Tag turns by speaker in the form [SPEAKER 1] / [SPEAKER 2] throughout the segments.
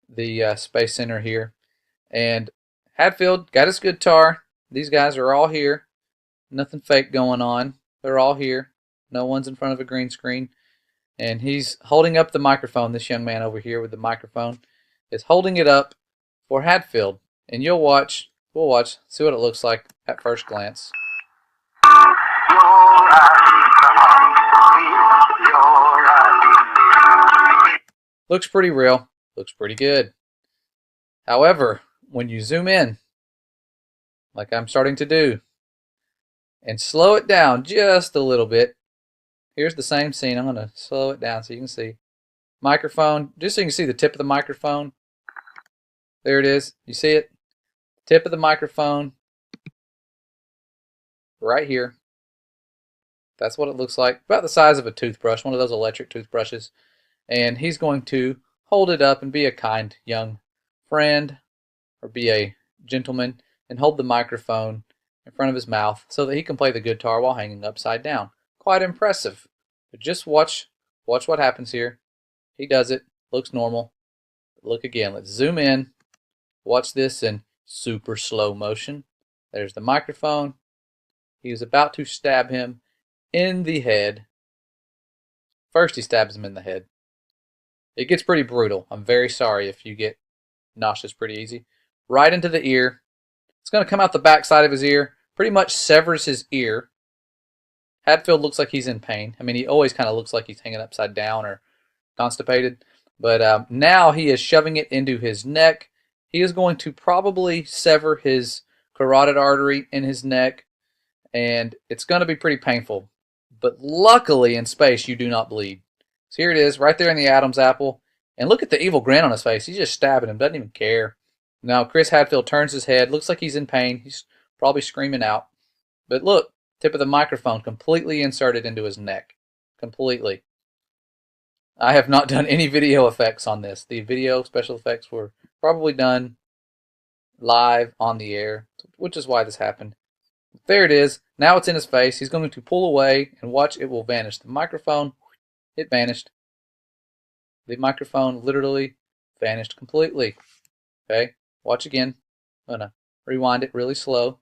[SPEAKER 1] the Space Center here. And Hadfield got his guitar. These guys are all here. Nothing fake going on. They're all here. No one's in front of a green screen. And he's holding up the microphone. This young man over here with the microphone is holding it up for Hadfield. And we'll watch, see what it looks like at first glance. Looks pretty real. Looks pretty good. However, when you zoom in, like I'm starting to do, and slow it down just a little bit, here's the same scene. I'm going to slow it down so you can see. Microphone, just so you can see the tip of the microphone. There it is. You see it? Tip of the microphone. Right here. That's what it looks like. About the size of a toothbrush, one of those electric toothbrushes. And he's going to hold it up and be a kind young friend, or be a gentleman, and hold the microphone in front of his mouth so that he can play the guitar while hanging upside down. Quite impressive. But just watch what happens here. He does it. Looks normal. Look again. Let's zoom in. Watch this in super slow motion. There's the microphone. He is about to stab him in the head. First he stabs him in the head. It gets pretty brutal. I'm very sorry if you get nauseous pretty easy. Right into the ear. It's going to come out the back side of his ear. Pretty much severs his ear. Hadfield looks like he's in pain. I mean, he always kind of looks like he's hanging upside down or constipated. But now he is shoving it into his neck. He is going to probably sever his carotid artery in his neck. And it's going to be pretty painful. But luckily in space you do not bleed. So here it is, right there in the Adam's apple. And look at the evil grin on his face. He's just stabbing him, doesn't even care. Now Chris Hadfield turns his head. Looks like he's in pain. He's probably screaming out. But look, tip of the microphone completely inserted into his neck. Completely. I have not done any video effects on this. The video special effects were probably done live on the air, which is why this happened. There it is. Now it's in his face. He's going to pull away and watch it will vanish. The microphone, it vanished. The microphone literally vanished completely. Okay, watch again. I'm going to rewind it really slow.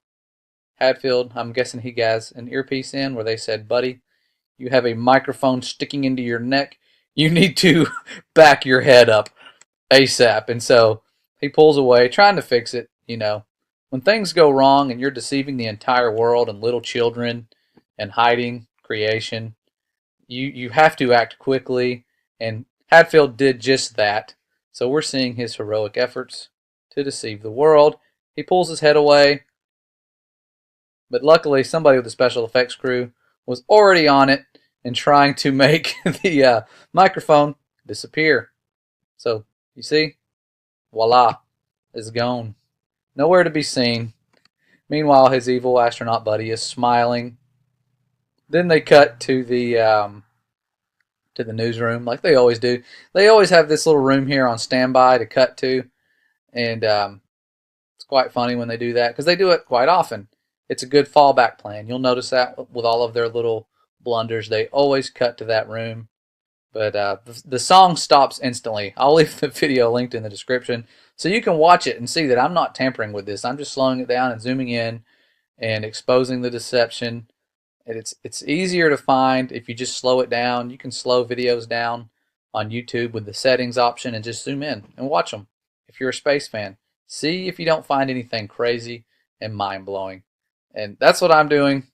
[SPEAKER 1] Hadfield, I'm guessing he has an earpiece in where they said, buddy, you have a microphone sticking into your neck. You need to back your head up ASAP. And so he pulls away, trying to fix it, you know. When things go wrong and you're deceiving the entire world and little children and hiding creation, you have to act quickly, and Hadfield did just that. So we're seeing his heroic efforts to deceive the world. He pulls his head away, but luckily somebody with the special effects crew was already on it and trying to make the microphone disappear. So you see, voila, it's gone. Nowhere to be seen. Meanwhile, his evil astronaut buddy is smiling. Then they cut to the newsroom, like they always do. They always have this little room here on standby to cut to, and it's quite funny when they do that because they do it quite often. It's a good fallback plan. You'll notice that with all of their little blunders, they always cut to that room. But the song stops instantly. I'll leave the video linked in the description so you can watch it and see that I'm not tampering with this. I'm just slowing it down and zooming in and exposing the deception. And it's easier to find if you just slow it down. You can slow videos down on YouTube with the settings option and just zoom in and watch them. If you're a space fan, see if you don't find anything crazy and mind-blowing. And that's what I'm doing,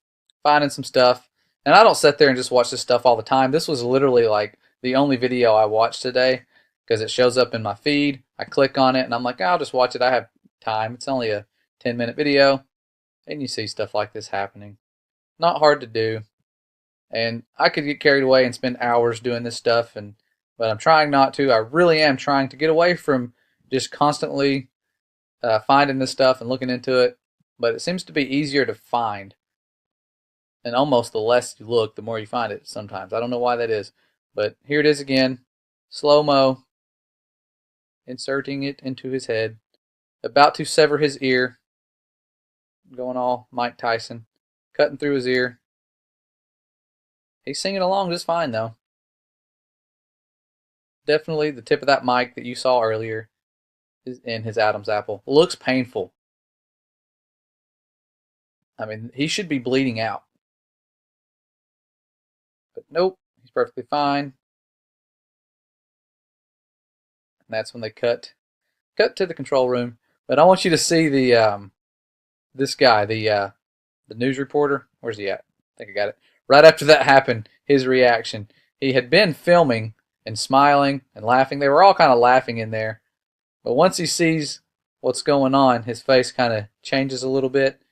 [SPEAKER 1] finding some stuff. And I don't sit there and just watch this stuff all the time. This was literally like the only video I watched today because it shows up in my feed. I click on it and I'm like, I'll just watch it. I have time. It's only a 10-minute video. And you see stuff like this happening. Not hard to do. And I could get carried away and spend hours doing this stuff, but I'm trying not to. I really am trying to get away from just constantly finding this stuff and looking into it. But it seems to be easier to find. And almost the less you look, the more you find it sometimes. I don't know why that is. But here it is again. Slow-mo. Inserting it into his head. About to sever his ear. Going all Mike Tyson. Cutting through his ear. He's singing along just fine, though. Definitely the tip of that mic that you saw earlier in his Adam's apple. Looks painful. I mean, he should be bleeding out. But nope, he's perfectly fine. And that's when they cut to the control room. But I want you to see the this guy, the news reporter. Where's he at? I think I got it. Right after that happened, his reaction. He had been filming and smiling and laughing. They were all kind of laughing in there. But once he sees what's going on, his face kind of changes a little bit,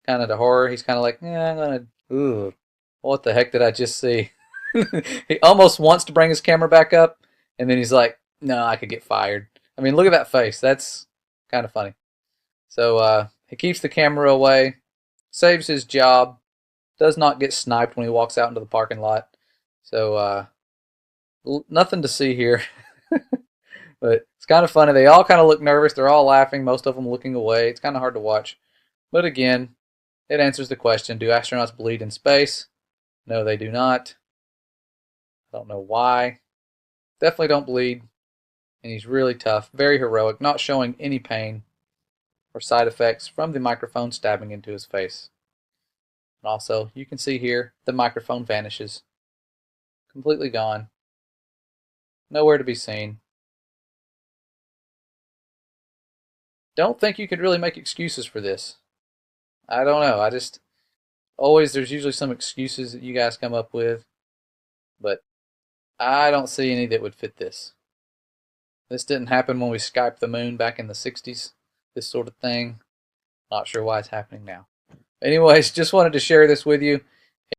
[SPEAKER 1] kind of to horror. He's kind of like, yeah, I'm gonna, ooh, what the heck did I just see? He almost wants to bring his camera back up, and then he's like, no, I could get fired. I mean, look at that face. That's kind of funny. So he keeps the camera away, saves his job, does not get sniped when he walks out into the parking lot. So nothing to see here. But it's kind of funny. They all kind of look nervous. They're all laughing. Most of them looking away. It's kind of hard to watch. But again, it answers the question, do astronauts bleed in space? No, they do not. I don't know why. Definitely don't bleed. And he's really tough. Very heroic. Not showing any pain or side effects from the microphone stabbing into his face. And also, you can see here, the microphone vanishes. Completely gone. Nowhere to be seen. Don't think you could really make excuses for this. I don't know. I just always there's usually some excuses that you guys come up with, but I don't see any that would fit this. This didn't happen when we Skyped the moon back in the 60s. This sort of thing. Not sure why it's happening now. Anyways, just wanted to share this with you.